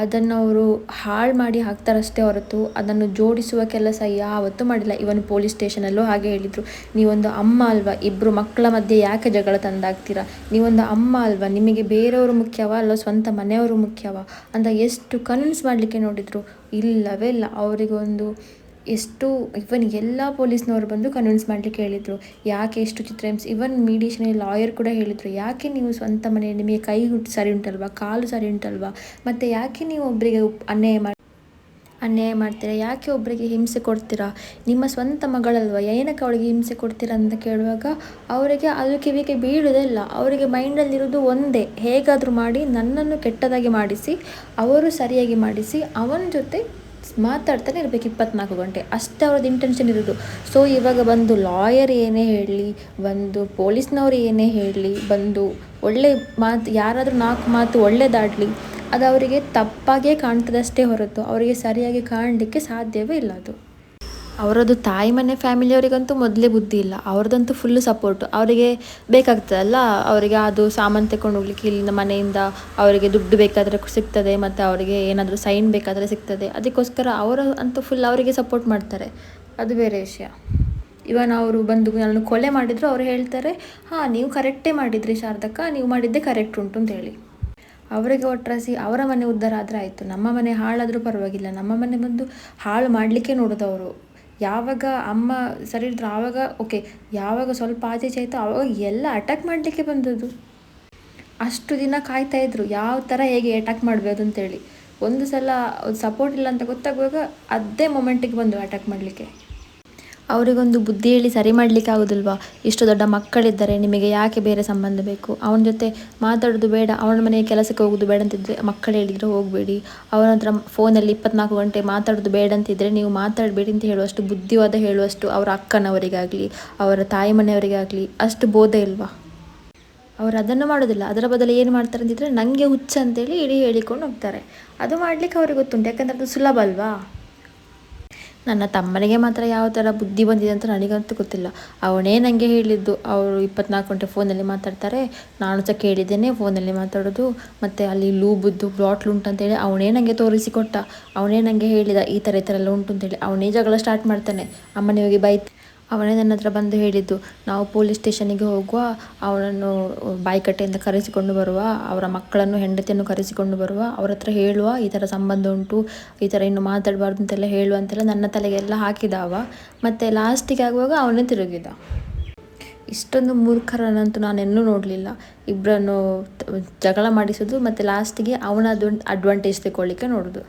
ಅದನ್ನು ಅವರು ಹಾಳು ಮಾಡಿ ಹಾಕ್ತಾರಷ್ಟೇ ಹೊರತು ಅದನ್ನು ಜೋಡಿಸುವ ಕೆಲಸ ಯಾವತ್ತೂ ಮಾಡಿಲ್ಲ. ಇವನ್ ಪೊಲೀಸ್ ಸ್ಟೇಷನಲ್ಲೂ ಹಾಗೆ ಹೇಳಿದರು, ನೀವೊಂದು ಅಮ್ಮ ಅಲ್ವಾ, ಇಬ್ಬರು ಮಕ್ಕಳ ಮಧ್ಯೆ ಯಾಕೆ ಜಗಳ ತಂದಾಗ್ತೀರಾ? ನೀವೊಂದು ಅಮ್ಮ ಅಲ್ವಾ, ನಿಮಗೆ ಬೇರೆಯವರು ಮುಖ್ಯವಾ ಅಲ್ಲ ಸ್ವಂತ ಮನೆಯವರು ಮುಖ್ಯವಾ ಅಂತ ಎಷ್ಟು ಕನ್ವಿನ್ಸ್ ಮಾಡಲಿಕ್ಕೆ ನೋಡಿದರು. ಇಲ್ಲವೇ ಇಲ್ಲ. ಅವರಿಗೊಂದು ಇವನ್ ಎಲ್ಲ ಪೊಲೀಸ್ನವರು ಬಂದು ಕನ್ವಿನ್ಸ್ ಮಾಡಲಿಕ್ಕೆ ಹೇಳಿದರು, ಯಾಕೆ ಎಷ್ಟು ಚಿತ್ರಹಿಂಸೆ. ಇವನ್ ಮೀಡಿಯೇಷನಲ್ಲಿ ಲಾಯರ್ ಕೂಡ ಹೇಳಿದರು, ಯಾಕೆ ನೀವು ಸ್ವಂತ ಮನೆ, ನಿಮಗೆ ಕೈ ಸರಿ ಉಂಟಲ್ವಾ, ಕಾಲು ಸರಿ ಉಂಟಲ್ವಾ, ಮತ್ತು ಯಾಕೆ ನೀವು ಒಬ್ಬರಿಗೆ ಅನ್ಯಾಯ ಮಾಡ್ತೀರಾ, ಯಾಕೆ ಒಬ್ಬರಿಗೆ ಹಿಂಸೆ ಕೊಡ್ತೀರಾ, ನಿಮ್ಮ ಸ್ವಂತ ಮಗಳಲ್ವ, ಏನಕ್ಕೆ ಅವಳಿಗೆ ಹಿಂಸೆ ಕೊಡ್ತೀರಾ ಅಂತ ಕೇಳುವಾಗ ಅವರಿಗೆ ಅದು ಕಿವಿಗೆ ಬೀಳುವುದೇ ಇಲ್ಲ. ಅವರಿಗೆ ಮೈಂಡಲ್ಲಿರೋದು ಒಂದೇ, ಹೇಗಾದರೂ ಮಾಡಿ ನನ್ನನ್ನು ಕೆಟ್ಟದಾಗಿ ಮಾಡಿಸಿ, ಅವರು ಸರಿಯಾಗಿ ಮಾಡಿಸಿ ಅವನ ಜೊತೆ ಮಾತಾಡ್ತಾನೆ ಇರಬೇಕು 24 ಗಂಟೆ, ಅಷ್ಟೇ ಅವ್ರದ್ದು ಇಂಟೆನ್ಷನ್ ಇರೋದು. ಸೊ ಇವಾಗ ಬಂದು ಲಾಯರ್ ಏನೇ ಹೇಳಲಿ, ಬಂದು ಪೊಲೀಸ್ನವ್ರು ಏನೇ ಹೇಳಲಿ, ಬಂದು ಒಳ್ಳೆ ಮಾತು ಯಾರಾದರೂ 4 ಮಾತು ಒಳ್ಳೆಯದಾಡಲಿ, ಅದು ಅವರಿಗೆ ತಪ್ಪಾಗೇ ಕಾಣ್ತದಷ್ಟೇ ಹೊರತು ಅವರಿಗೆ ಸರಿಯಾಗಿ ಕಾಣಲಿಕ್ಕೆ ಸಾಧ್ಯವೇ ಇಲ್ಲ. ಅದು ಅವರದ್ದು ತಾಯಿ ಮನೆ ಫ್ಯಾಮಿಲಿಯವರಿಗಂತೂ ಮೊದಲೇ ಬುದ್ಧಿ ಇಲ್ಲ, ಅವ್ರದ್ದಂತೂ ಫುಲ್ಲು ಸಪೋರ್ಟು. ಅವರಿಗೆ ಬೇಕಾಗ್ತದಲ್ಲ, ಅವರಿಗೆ ಅದು ಸಾಮಾನು ತಗೊಂಡು ಹೋಗ್ಲಿಕ್ಕೆ ಇಲ್ಲಿಂದ ಮನೆಯಿಂದ ಅವರಿಗೆ ದುಡ್ಡು ಬೇಕಾದರೆ ಸಿಗ್ತದೆ, ಮತ್ತು ಅವರಿಗೆ ಏನಾದರೂ ಸೈನ್ ಬೇಕಾದರೆ ಸಿಗ್ತದೆ. ಅದಕ್ಕೋಸ್ಕರ ಅವರು ಅಂತೂ ಫುಲ್ ಅವರಿಗೆ ಸಪೋರ್ಟ್ ಮಾಡ್ತಾರೆ, ಅದು ಬೇರೆ ವಿಷಯ. ಇವನ್ ಅವರು ಬಂದು ನಾನು ಕೊಲೆ ಮಾಡಿದ್ರು ಅವ್ರು ಹೇಳ್ತಾರೆ, ಹಾಂ ನೀವು ಕರೆಕ್ಟೇ ಮಾಡಿದ್ರಿ ಶಾರದಕ್ಕ, ನೀವು ಮಾಡಿದ್ದೇ ಕರೆಕ್ಟ್ ಉಂಟು ಅಂತೇಳಿ. ಅವರಿಗೆ ಒಟ್ರಾಸಿ ಅವರ ಮನೆ ಉದ್ಧಾರ ಆದರೆ ಆಯಿತು, ನಮ್ಮ ಮನೆ ಹಾಳಾದರೂ ಪರವಾಗಿಲ್ಲ. ನಮ್ಮ ಮನೆ ಬಂದು ಹಾಳು ಮಾಡಲಿಕ್ಕೆ ನೋಡೋದವರು. ಯಾವಾಗ ಅಮ್ಮ ಸರಿ ಇದ್ರು ಆವಾಗ ಓಕೆ, ಯಾವಾಗ ಸ್ವಲ್ಪ ಆಚೆ ಆಯಿತು ಆವಾಗ ಎಲ್ಲ ಅಟ್ಯಾಕ್ ಮಾಡಲಿಕ್ಕೆ ಬಂದದ್ದು. ಅಷ್ಟು ದಿನ ಕಾಯ್ತಾಯಿದ್ರು ಯಾವ ಥರ ಹೇಗೆ ಅಟ್ಯಾಕ್ ಮಾಡಬೇಕು ಅಂತೇಳಿ. ಒಂದು ಸಲ ಸಪೋರ್ಟ್ ಇಲ್ಲ ಅಂತ ಗೊತ್ತಾಗುವಾಗ ಅದೇ ಮೊಮೆಂಟಿಗೆ ಬಂದು ಅಟ್ಯಾಕ್ ಮಾಡಲಿಕ್ಕೆ. ಅವರಿಗೊಂದು ಬುದ್ಧಿ ಹೇಳಿ ಸರಿ ಮಾಡಲಿಕ್ಕೆ ಆಗೋದಿಲ್ವಾ? ಇಷ್ಟು ದೊಡ್ಡ ಮಕ್ಕಳಿದ್ದಾರೆ, ನಿಮಗೆ ಯಾಕೆ ಬೇರೆ ಸಂಬಂಧ ಬೇಕು? ಅವನ ಜೊತೆ ಮಾತಾಡೋದು ಬೇಡ, ಅವನ ಮನೆಗೆ ಕೆಲಸಕ್ಕೆ ಹೋಗೋದು ಬೇಡ ಅಂತಿದ್ರೆ ಮಕ್ಕಳು ಹೇಳಿದರೆ ಹೋಗಬೇಡಿ. ಅವನ ಹತ್ರ ಫೋನಲ್ಲಿ 24 ಗಂಟೆ ಮಾತಾಡೋದು ಬೇಡ ಅಂತಿದ್ದರೆ ನೀವು ಮಾತಾಡಬೇಡಿ ಅಂತ ಹೇಳುವಷ್ಟು ಬುದ್ಧಿವಾದ ಹೇಳುವಷ್ಟು ಅವರ ಅಕ್ಕನವರಿಗಾಗಲಿ ಅವರ ತಾಯಿ ಮನೆಯವರಿಗಾಗಲಿ ಅಷ್ಟು ಬೋಧ ಇಲ್ವಾ? ಅವರು ಅದನ್ನು ಮಾಡೋದಿಲ್ಲ. ಅದರ ಬದಲು ಏನು ಮಾಡ್ತಾರೆ ಅಂತಿದ್ರೆ ನನಗೆ ಹುಚ್ಚ ಅಂತೇಳಿ ಇಡೀ ಹೇಳಿಕೊಂಡು ಹೋಗ್ತಾರೆ. ಅದು ಮಾಡಲಿಕ್ಕೆ ಅವ್ರಿಗೆ ಗೊತ್ತುಂಟು, ಯಾಕಂದರೆ ಅದು ಸುಲಭ ಅಲ್ವಾ? ನನ್ನ ತಮ್ಮನಿಗೆ ಮಾತ್ರ ಯಾವ ಥರ ಬುದ್ಧಿ ಬಂದಿದೆ ಅಂತ ನನಗಂತೂ ಗೊತ್ತಿಲ್ಲ. ಅವನೇ ನನಗೆ ಹೇಳಿದ್ದು, ಅವರು 24 ಗಂಟೆ ಫೋನಲ್ಲಿ ಮಾತಾಡ್ತಾರೆ, ನಾನು ಸಹ ಕೇಳಿದ್ದೇನೆ ಫೋನಲ್ಲಿ ಮಾತಾಡೋದು, ಮತ್ತು ಅಲ್ಲಿ ಲೂಬದ್ದು ಬಾಟ್ಲು ಉಂಟಂತೇಳಿ ಅವನೇ ನನಗೆ ತೋರಿಸಿಕೊಟ್ಟ. ಅವನೇ ನನಗೆ ಹೇಳಿದ ಈ ಥರ ಎಲ್ಲ ಉಂಟು ಅಂತೇಳಿ. ಅವನೇ ಜಗಳ ಸ್ಟಾರ್ಟ್ ಮಾಡ್ತಾನೆ, ಅಮ್ಮನಿಗೆ ಹೋಗಿ ಬೈತ್. ಅವನೇ ನನ್ನ ಹತ್ರ ಬಂದು ಹೇಳಿದ್ದು, ನಾವು ಪೊಲೀಸ್ ಸ್ಟೇಷನಿಗೆ ಹೋಗುವ, ಅವನನ್ನು ಬಾಯಿಕಟ್ಟೆಯಿಂದ ಕರೆಸಿಕೊಂಡು ಬರುವ, ಅವರ ಮಕ್ಕಳನ್ನು ಹೆಂಡತಿಯನ್ನು ಕರೆಸಿಕೊಂಡು ಬರುವ, ಅವ್ರ ಹತ್ರ ಹೇಳುವ ಈ ಥರ ಸಂಬಂಧ ಉಂಟು, ಈ ಥರ ಇನ್ನು ಮಾತಾಡಬಾರ್ದು ಅಂತೆಲ್ಲ ಹೇಳುವ ಅಂತೆಲ್ಲ ನನ್ನ ತಲೆಗೆಲ್ಲ ಹಾಕಿದವ. ಮತ್ತು ಲಾಸ್ಟಿಗೆ ಆಗುವಾಗ ಅವನೇ ತಿರುಗಿದ. ಇಷ್ಟೊಂದು ಮೂರ್ಖರನ್ನಂತೂ ನಾನೆನ್ನೂ ನೋಡಲಿಲ್ಲ. ಇಬ್ಬರನ್ನು ಜಗಳ ಮಾಡಿಸೋದು ಮತ್ತು ಲಾಸ್ಟಿಗೆ ಅವನದು ಅಡ್ವಾಂಟೇಜ್ ತಗೊಳ್ಳಿಕ್ಕೆ ನೋಡೋದು.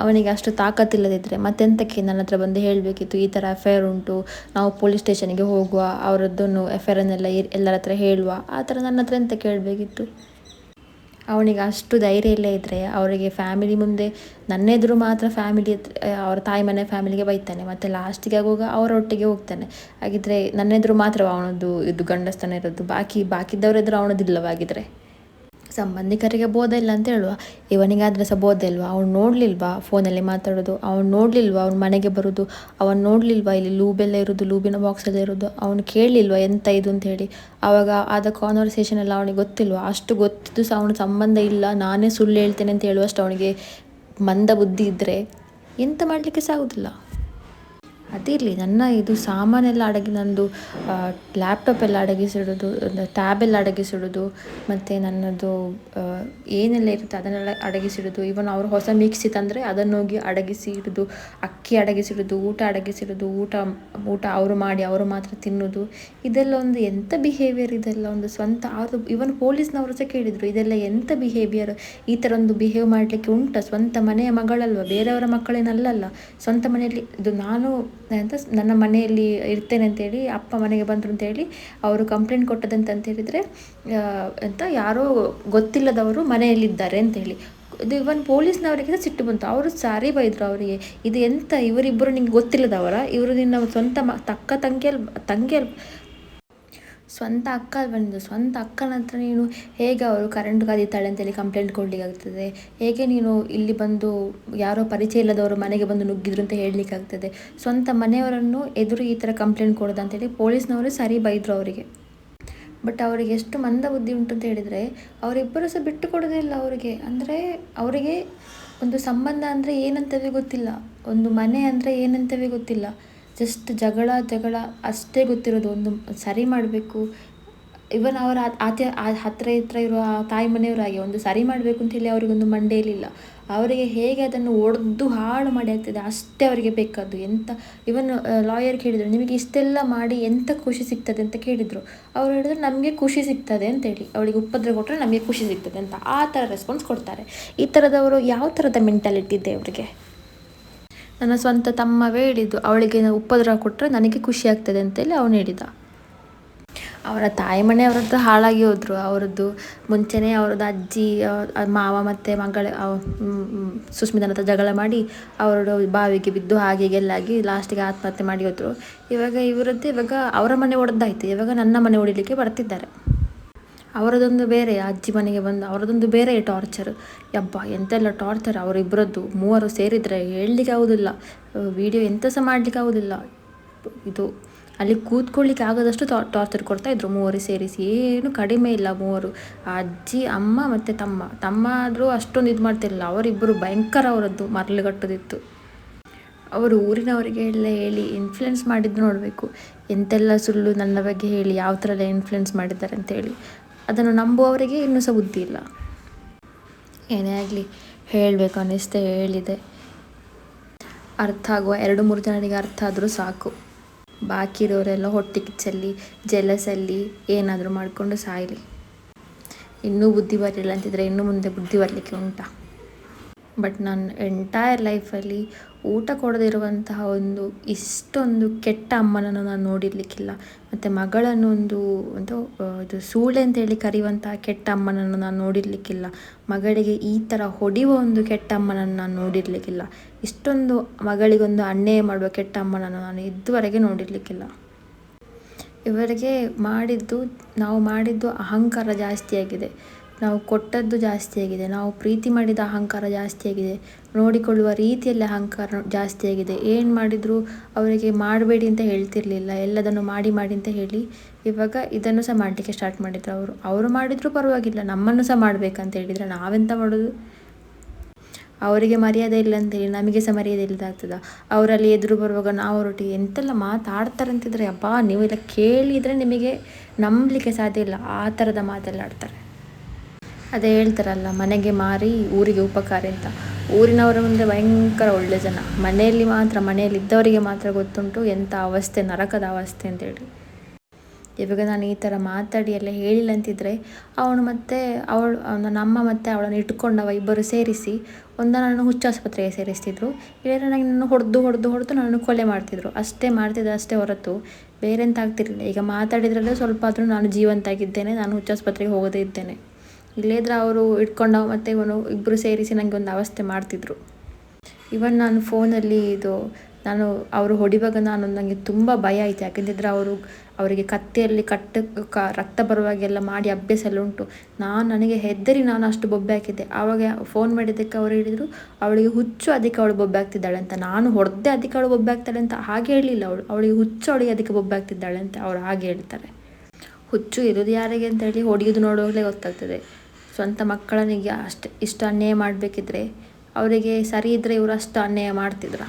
ಅವನಿಗೆ ಅಷ್ಟು ತಾಕತ್ತಿಲ್ಲದಿದ್ದರೆ ಮತ್ತೆಂತಕ್ಕೆ ನನ್ನ ಹತ್ರ ಬಂದು ಹೇಳಬೇಕಿತ್ತು, ಈ ಥರ ಅಫೇರ್ ಉಂಟು, ನಾವು ಪೊಲೀಸ್ ಸ್ಟೇಷನಿಗೆ ಹೋಗುವ, ಅವರದ್ದನ್ನು ಅಫೇರನ್ನೆಲ್ಲ ಎಲ್ಲರ ಹತ್ರ ಹೇಳುವ, ಆ ಥರ ನನ್ನ ಹತ್ರ ಎಂತ ಕೇಳಬೇಕಿತ್ತು? ಅವನಿಗೆ ಅಷ್ಟು ಧೈರ್ಯ ಇಲ್ಲ ಇದ್ದರೆ ಅವರಿಗೆ ಫ್ಯಾಮಿಲಿ ಮುಂದೆ ನನ್ನೆದುರು ಮಾತ್ರ ಫ್ಯಾಮಿಲಿ ಅವರ ತಾಯಿ ಮನೆ ಫ್ಯಾಮಿಲಿಗೆ ಬೈತಾನೆ, ಮತ್ತು ಲಾಸ್ಟಿಗೆ ಆಗುವಾಗ ಅವರೊಟ್ಟಿಗೆ ಹೋಗ್ತಾನೆ. ಹಾಗಿದ್ರೆ ನನ್ನೆದುರು ಮಾತ್ರ ಅವನದ್ದು ಇದು ಗಂಡಸ್ತನ ಇರೋದು, ಬಾಕಿದ್ದವರೆದುರು ಅವನದಿಲ್ಲವಾಗಿದ್ದರೆ? ಸಂಬಂಧಿಕರಿಗೆ ಬೋಧ ಇಲ್ಲ ಅಂತ ಹೇಳುವ, ಇವನಿಗಾದರೆ ಸಹ ಬೋಧ ಇಲ್ವಾ? ಅವ್ನು ನೋಡಲಿಲ್ವಾ ಫೋನಲ್ಲಿ ಮಾತಾಡೋದು? ಅವ್ನು ನೋಡಲಿಲ್ವಾ ಅವ್ನ ಮನೆಗೆ ಬರೋದು? ಅವನು ನೋಡಲಿಲ್ವಾ ಇಲ್ಲಿ ಲೂಬೆಲ್ಲ ಇರೋದು, ಲೂಬಿನ ಬಾಕ್ಸೆಲ್ಲ ಇರೋದು? ಅವನು ಕೇಳಲಿಲ್ವಾ ಎಂತ ಇದು ಅಂತ ಹೇಳಿ? ಆವಾಗ ಆದ ಕಾನ್ವರ್ಸೇಷನ್ ಎಲ್ಲ ಅವನಿಗೆ ಗೊತ್ತಿಲ್ವಾ? ಅಷ್ಟು ಗೊತ್ತಿದ್ದು ಸಹ ಅವನ ಸಂಬಂಧ ಇಲ್ಲ, ನಾನೇ ಸುಳ್ಳು ಹೇಳ್ತೇನೆ ಅಂತ ಹೇಳುವಷ್ಟು ಅವನಿಗೆ ಮಂದ ಬುದ್ಧಿ ಇದ್ದರೆ ಎಂತ ಮಾಡಲಿಕ್ಕೆ ಸಾಗೋದಿಲ್ಲ. ಅದಿರಲಿ, ನನ್ನ ಇದು ಸಾಮಾನೆಲ್ಲ ನಂದು ಲ್ಯಾಪ್ಟಾಪ್ ಎಲ್ಲ ಅಡಗಿಸಿಡೋದು, ಟ್ಯಾಬೆಲ್ಲ ಅಡಗಿಸಿಡೋದು, ಮತ್ತು ನನ್ನದು ಏನೆಲ್ಲ ಇರುತ್ತೆ ಅದನ್ನೆಲ್ಲ ಅಡಗಿಸಿಡೋದು. ಇವನ್ ಅವರು ಹೊಸ ಮಿಕ್ಸಿ ತಂದರೆ ಅದನ್ನು ಹೋಗಿ ಅಡಗಿಸಿ ಇಡೋದು, ಅಕ್ಕಿ ಅಡಗಿಸಿಡೋದು, ಊಟ ಅಡಗಿಸಿಡೋದು, ಊಟ ಅವರು ಮಾಡಿ ಅವರು ಮಾತ್ರ ತಿನ್ನೋದು. ಇದೆಲ್ಲ ಒಂದು ಎಂಥ ಬಿಹೇವಿಯರ್? ಇದೆಲ್ಲ ಒಂದು ಸ್ವಂತ ಅದು ಇವನ್ ಪೊಲೀಸ್ನವರು ಸಹ ಕೇಳಿದರು, ಇದೆಲ್ಲ ಎಂಥ ಬಿಹೇವಿಯರ್? ಈ ಥರ ಒಂದು ಬಿಹೇವ್ ಮಾಡಲಿಕ್ಕೆ ಉಂಟ? ಸ್ವಂತ ಮನೆಯ ಮಗಳಲ್ವ, ಬೇರೆಯವರ ಮಕ್ಕಳೇನಲ್ಲಲ್ಲ, ಸ್ವಂತ ಮನೆಯಲ್ಲಿ. ಇದು ನಾನು ಅಂತ ನನ್ನ ಮನೆಯಲ್ಲಿ ಇರ್ತೇನೆ ಅಂತೇಳಿ ಅಪ್ಪ ಮನೆಗೆ ಬಂದರು ಅಂತೇಳಿ ಅವರು ಕಂಪ್ಲೇಂಟ್ ಕೊಟ್ಟದಂತ ಹೇಳಿದರೆ ಅಂತ ಯಾರೋ ಗೊತ್ತಿಲ್ಲದವರು ಮನೆಯಲ್ಲಿದ್ದಾರೆ ಅಂತೇಳಿ. ಇದು ಇವನ್ ಪೊಲೀಸ್ನವರಿಗೆ ಸಿಟ್ಟು ಬಂತು, ಅವರು ಸಾರಿ ಬೈದರು ಅವರಿಗೆ. ಇದು ಎಂತ ಇವರಿಬ್ಬರು ನಿಂಗೆ ಗೊತ್ತಿಲ್ಲದವರ? ಇವರು ನಿನ್ನ ಸ್ವಂತ ತಂಗಿ ಸ್ವಂತ ಅಕ್ಕ ಬಂದು ಸ್ವಂತ ಅಕ್ಕನ ಹತ್ರ ನೀನು ಹೇಗೆ ಅವರು ಕರೆಂಟ್ ಕದೀತಾಳೆ ಅಂತೇಳಿ ಕಂಪ್ಲೇಂಟ್ ಕೊಡಲಿಕ್ಕಾಗ್ತದೆ? ಹೇಗೆ ನೀನು ಇಲ್ಲಿ ಬಂದು ಯಾರೋ ಪರಿಚಯ ಇಲ್ಲದವರು ಮನೆಗೆ ಬಂದು ನುಗ್ಗಿದ್ರು ಅಂತ ಹೇಳಲಿಕ್ಕಾಗ್ತದೆ? ಸ್ವಂತ ಮನೆಯವರನ್ನು ಎದುರು ಈ ಥರ ಕಂಪ್ಲೇಂಟ್ ಕೊಡೋದಂತೇಳಿ ಪೊಲೀಸ್ನವರು ಸರಿ ಬೈದರು ಅವರಿಗೆ. ಬಟ್ ಅವರಿಗೆ ಎಷ್ಟು ಮಂದ ಬುದ್ಧಿ ಉಂಟು ಅಂತ ಹೇಳಿದರೆ ಅವರಿಬ್ಬರು ಸಹ ಬಿಟ್ಟು ಕೊಡೋದೇ ಇಲ್ಲ ಅವರಿಗೆ. ಅಂದರೆ ಅವರಿಗೆ ಒಂದು ಸಂಬಂಧ ಅಂದರೆ ಏನಂತವೇ ಗೊತ್ತಿಲ್ಲ, ಒಂದು ಮನೆ ಅಂದರೆ ಏನಂತವೇ ಗೊತ್ತಿಲ್ಲ. ಜಸ್ಟ್ ಜಗಳ ಅಷ್ಟೇ ಗೊತ್ತಿರೋದು. ಒಂದು ಸರಿ ಮಾಡಬೇಕು, ಇವನ್ ಅವರ ಹತ್ರ ಇರುವ ತಾಯಿ ಮನೆಯವರಾಗಿ ಒಂದು ಸರಿ ಮಾಡಬೇಕು ಅಂತೇಳಿ ಅವರಿಗೊಂದು ಮಂಡೆಯಲ್ಲಿಲ್ಲ. ಅವರಿಗೆ ಹೇಗೆ ಅದನ್ನು ಒಡೆದು ಹಾಳು ಮಾಡಿ ಆಗ್ತದೆ ಅಷ್ಟೇ ಅವರಿಗೆ ಬೇಕಾದ್ದು. ಎಂತ ಇವನ್ ಲಾಯರ್ ಕೇಳಿದರು, ನಿಮಗೆ ಇಷ್ಟೆಲ್ಲ ಮಾಡಿ ಎಂತ ಖುಷಿ ಸಿಗ್ತದೆ ಅಂತ ಕೇಳಿದರು. ಅವ್ರು ಹೇಳಿದ್ರು, ನಮಗೆ ಖುಷಿ ಸಿಗ್ತದೆ ಅಂತೇಳಿ, ಅವಳಿಗೆ ಉಪದ್ರ ಕೊಟ್ಟರೆ ನಮಗೆ ಖುಷಿ ಸಿಗ್ತದೆ ಅಂತ ಆ ಥರ ರೆಸ್ಪಾನ್ಸ್ ಕೊಡ್ತಾರೆ. ಈ ಥರದವರು ಯಾವ ಥರದ ಮೆಂಟಾಲಿಟಿ ಇದೆ ಅವರಿಗೆ? ನನ್ನ ಸ್ವಂತ ತಮ್ಮವೇ ಹೇಳಿದ್ದು, ಅವಳಿಗೆ ಉಪದ್ರ ಕೊಟ್ಟರೆ ನನಗೆ ಖುಷಿ ಆಗ್ತದೆ ಅಂತೇಳಿ ಅವನು ಹೇಳಿದ. ಅವರ ತಾಯಿ ಮನೆಯವರದ್ದು ಹಾಳಾಗಿ ಹೋದರು. ಅವರದ್ದು ಮುಂಚೆನೇ ಅವ್ರದ್ದು ಅಜ್ಜಿ ಮಾವ ಮತ್ತು ಮಗಳ ಸುಸ್ಮಿತನ ಹತ್ರ ಜಗಳ ಮಾಡಿ ಅವರು ಬಾವಿಗೆ ಬಿದ್ದು ಹಾಗೆ ಹೀಗೆಲ್ಲಾಗಿ ಲಾಸ್ಟಿಗೆ ಆತ್ಮಹತ್ಯೆ ಮಾಡಿ ಹೋದರು. ಇವಾಗ ಅವರ ಮನೆ ಒಡೆದಾಯ್ತು, ಇವಾಗ ನನ್ನ ಮನೆ ಹೊಡಿಲಿಕ್ಕೆ ಬರ್ತಿದ್ದಾರೆ. ಅವರದೊಂದು ಬೇರೆ, ಅಜ್ಜಿ ಮನೆಗೆ ಬಂದು ಅವರದೊಂದು ಬೇರೆ ಟಾರ್ಚರ್. ಯಬ್ಬ ಎಂತೆಲ್ಲ ಟಾರ್ಚರ್ ಅವರಿಬ್ಬರದ್ದು, ಮೂವರು ಸೇರಿದರೆ ಹೇಳಲಿಕ್ಕೆ ಆಗೋದಿಲ್ಲ. ವಿಡಿಯೋ ಎಂತ ಸಹ ಮಾಡಲಿಕ್ಕೆ ಆಗೋದಿಲ್ಲ. ಇದು ಅಲ್ಲಿ ಕೂತ್ಕೊಳ್ಳಿಕ್ಕೆ ಆಗೋದಷ್ಟು ಟಾರ್ಚರ್ ಕೊಡ್ತಾಯಿದ್ರು ಮೂವರು ಸೇರಿಸಿ. ಏನು ಕಡಿಮೆ ಇಲ್ಲ ಮೂವರು, ಅಜ್ಜಿ ಅಮ್ಮ ಮತ್ತು ತಮ್ಮ ಆದರೂ ಅಷ್ಟೊಂದು ಇದು ಮಾಡ್ತಿರಲಿಲ್ಲ. ಅವರಿಬ್ಬರು ಭಯಂಕರ, ಅವರದ್ದು ಮರಳುಗಟ್ಟೋದಿತ್ತು. ಅವರು ಊರಿನವರಿಗೆ ಎಲ್ಲ ಹೇಳಿ ಇನ್ಫ್ಲುಯೆನ್ಸ್ ಮಾಡಿದ್ದು ನೋಡಬೇಕು. ಎಂತೆಲ್ಲ ಸುಳ್ಳು ನನ್ನ ಬಗ್ಗೆ ಹೇಳಿ ಯಾವ ಥರ ಎಲ್ಲ ಇನ್ಫ್ಲುಯೆನ್ಸ್ ಮಾಡಿದ್ದಾರೆ ಅಂತೇಳಿ. ಅದನ್ನು ನಂಬುವವರಿಗೆ ಇನ್ನೂ ಸಹ ಬುದ್ಧಿ ಇಲ್ಲ. ಏನೇ ಆಗಲಿ ಹೇಳಬೇಕು ಅನ್ನಿಸ್ತೆ ಹೇಳಿದೆ. ಅರ್ಥ ಆಗುವ 2-3 ಜನರಿಗೆ ಅರ್ಥ ಆದರೂ ಸಾಕು. ಬಾಕಿ ಇರೋರೆಲ್ಲ ಹೊಟ್ಟೆ ಕಿಚ್ಚಲ್ಲಿ ಜಲಸಲ್ಲಿ ಏನಾದರೂ ಮಾಡಿಕೊಂಡು ಸಾಯಲಿ. ಇನ್ನೂ ಬುದ್ಧಿ ಬರಲಿಲ್ಲ ಅಂತಿದ್ರೆ ಇನ್ನು ಮುಂದೆ ಬುದ್ಧಿ ಬರಲಿಕ್ಕೆ ಉಂಟಾ? ಬಟ್ ನಾನು ಎಂಟೈರ್ ಲೈಫಲ್ಲಿ ಊಟ ಕೊಡದಿರುವಂತಹ ಇಷ್ಟೊಂದು ಕೆಟ್ಟ ಅಮ್ಮನನ್ನು ನಾನು ನೋಡಿರಲಿಕ್ಕಿಲ್ಲ. ಮತ್ತು ಮಗಳನ್ನು ಇದು ಸೂಳೆ ಅಂತೇಳಿ ಕರೆಯುವಂತಹ ಕೆಟ್ಟ ಅಮ್ಮನನ್ನು ನಾನು ನೋಡಿರಲಿಕ್ಕಿಲ್ಲ. ಮಗಳಿಗೆ ಈ ಥರ ಹೊಡೆಯುವ ಒಂದು ಕೆಟ್ಟ ಅಮ್ಮನನ್ನು ನಾನು ನೋಡಿರಲಿಕ್ಕಿಲ್ಲ. ಇಷ್ಟೊಂದು ಮಗಳಿಗೊಂದು ಅನ್ಯಾಯ ಮಾಡುವ ಕೆಟ್ಟ ಅಮ್ಮನನ್ನು ನಾನು ಇದುವರೆಗೆ ನೋಡಿರಲಿಕ್ಕಿಲ್ಲ. ಇವರಿಗೆ ನಾವು ಮಾಡಿದ್ದು ಅಹಂಕಾರ ಜಾಸ್ತಿಯಾಗಿದೆ, ನಾವು ಕೊಟ್ಟದ್ದು ಜಾಸ್ತಿಯಾಗಿದೆ, ನಾವು ಪ್ರೀತಿ ಮಾಡಿದ ಅಹಂಕಾರ ಜಾಸ್ತಿಯಾಗಿದೆ, ನೋಡಿಕೊಳ್ಳುವ ರೀತಿಯಲ್ಲಿ ಅಹಂಕಾರ ಜಾಸ್ತಿಯಾಗಿದೆ. ಏನು ಮಾಡಿದರೂ ಅವರಿಗೆ ಮಾಡಬೇಡಿ ಅಂತ ಹೇಳ್ತಿರ್ಲಿಲ್ಲ, ಎಲ್ಲದನ್ನು ಮಾಡಿ ಅಂತ ಹೇಳಿ ಇವಾಗ ಇದನ್ನು ಸಹ ಮಾಡಲಿಕ್ಕೆ ಸ್ಟಾರ್ಟ್ ಮಾಡಿದ್ರು. ಅವರು ಮಾಡಿದರೂ ಪರವಾಗಿಲ್ಲ, ನಮ್ಮನ್ನು ಸಹ ಮಾಡಬೇಕಂತ ಹೇಳಿದರೆ ನಾವೆಂತ ಮಾಡೋದು? ಅವರಿಗೆ ಮರ್ಯಾದೆ ಇಲ್ಲ ಅಂತೇಳಿ ನಮಗೆ ಸಹ ಮರ್ಯಾದೆ ಇಲ್ಲದಾಗ್ತದ? ಅವರಲ್ಲಿ ಎದುರು ಬರುವಾಗ ನಾವು ಹೊರಟಿಗೆ ಎಂತೆಲ್ಲ ಮಾತಾಡ್ತಾರೆ ಅಂತಿದ್ರೆ ಅಬ್ಬಾ, ನೀವೆಲ್ಲ ಕೇಳಿದರೆ ನಿಮಗೆ ನಂಬಲಿಕ್ಕೆ ಸಾಧ್ಯ ಇಲ್ಲ. ಆ ಥರದ ಮಾತೆಲ್ಲ ಆಡ್ತಾರೆ. ಅದೇ ಹೇಳ್ತಾರಲ್ಲ, ಮನೆಗೆ ಮಾರಿ ಊರಿಗೆ ಉಪಕಾರಿ ಅಂತ. ಊರಿನವರ ಮುಂದೆ ಭಯಂಕರ ಒಳ್ಳೆ ಜನ, ಮನೆಯಲ್ಲಿದ್ದವರಿಗೆ ಮಾತ್ರ ಗೊತ್ತುಂಟು ಎಂಥ ಅವಸ್ಥೆ, ನರಕದ ಅವಸ್ಥೆ ಅಂತೇಳಿ. ಇವಾಗ ನಾನು ಈ ಥರ ಮಾತಾಡಿ ಎಲ್ಲ ಹೇಳಿಲ್ಲ ಅಂತಿದ್ರೆ ನಮ್ಮ ಮತ್ತು ಅವಳನ್ನು ಇಟ್ಕೊಂಡವ ಇಬ್ಬರು ಸೇರಿಸಿ ನನ್ನನ್ನು ಹುಚ್ಚಾಸ್ಪತ್ರೆಗೆ ಸೇರಿಸ್ತಿದ್ರು. ಇಲ್ಲ ನನ್ನನ್ನು ಹೊಡೆದು ನನ್ನನ್ನು ಕೊಲೆ ಮಾಡ್ತಿದ್ರು. ಅಷ್ಟೇ ಹೊರತು ಬೇರೆ ಎಂತ ಆಗ್ತಿರಲಿಲ್ಲ. ಈಗ ಮಾತಾಡಿದ್ರಲ್ಲೇ ಸ್ವಲ್ಪ ಆದರೂ ನಾನು ಜೀವಂತ ಆಗಿದ್ದೇನೆ, ನಾನು ಹುಚ್ಚಾಸ್ಪತ್ರೆಗೆ ಹೋಗೋದೇ ಇದ್ದೇನೆ. ಇಲ್ಲದ್ರೆ ಅವರು ಇಟ್ಕೊಂಡವ ಮತ್ತು ಇಬ್ಬರು ಸೇರಿಸಿ ನನಗೆ ಒಂದು ಅವಸ್ಥೆ ಮಾಡ್ತಿದ್ರು. ಇವನ್ ನಾನು ಫೋನಲ್ಲಿ ಅವರು ಹೊಡಿವಾಗ ನನಗೆ ತುಂಬ ಭಯ ಆಯಿತು. ಯಾಕೆಂತಿದ್ರೆ ಅವರಿಗೆ ಕತ್ತಿಯಲ್ಲಿ ರಕ್ತ ಬರುವಾಗೆಲ್ಲ ಮಾಡಿ ಅಭ್ಯಾಸ ಎಲ್ಲ ಉಂಟು. ನನಗೆ ಹೆದರಿ ನಾನು ಅಷ್ಟು ಬೊಬ್ಬೆ ಹಾಕಿದ್ದೆ. ಆವಾಗ ಫೋನ್ ಮಾಡಿದ್ದಕ್ಕೆ ಅವರು ಹೇಳಿದರು ಅವಳಿಗೆ ಹುಚ್ಚು, ಅದಕ್ಕೆ ಅವಳು ಬೊಬ್ಬೆ ಆಗ್ತಿದ್ದಾಳೆ ಅಂತ. ನಾನು ಹೊಡೆದೆ ಅದಕ್ಕೆ ಅವಳು ಬೊಬ್ಬೆ ಆಗ್ತಾಳೆ ಅಂತ ಹಾಗೆ ಹೇಳಲಿಲ್ಲ. ಅವಳಿಗೆ ಹುಚ್ಚು, ಅವಳಿಗೆ ಅದಕ್ಕೆ ಬೊಬ್ಬೆ ಆಗ್ತಿದ್ದಾಳೆ ಅಂತ ಅವರು ಹಾಗೆ ಹೇಳ್ತಾರೆ. ಹುಚ್ಚು ಇರೋದು ಯಾರಿಗೆ ಅಂತೇಳಿ ಹೊಡೆಯೋದು ನೋಡುವಾಗಲೇ ಗೊತ್ತಾಗ್ತದೆ. ಸ್ವಂತ ಮಕ್ಕಳನಿಗೆ ಇಷ್ಟು ಅನ್ಯಾಯ ಮಾಡಬೇಕಿದ್ರೆ ಅವರಿಗೆ ಸರಿ ಇದ್ದರೆ ಇವರು ಅಷ್ಟು ಅನ್ಯಾಯ ಮಾಡ್ತಿದ್ರ?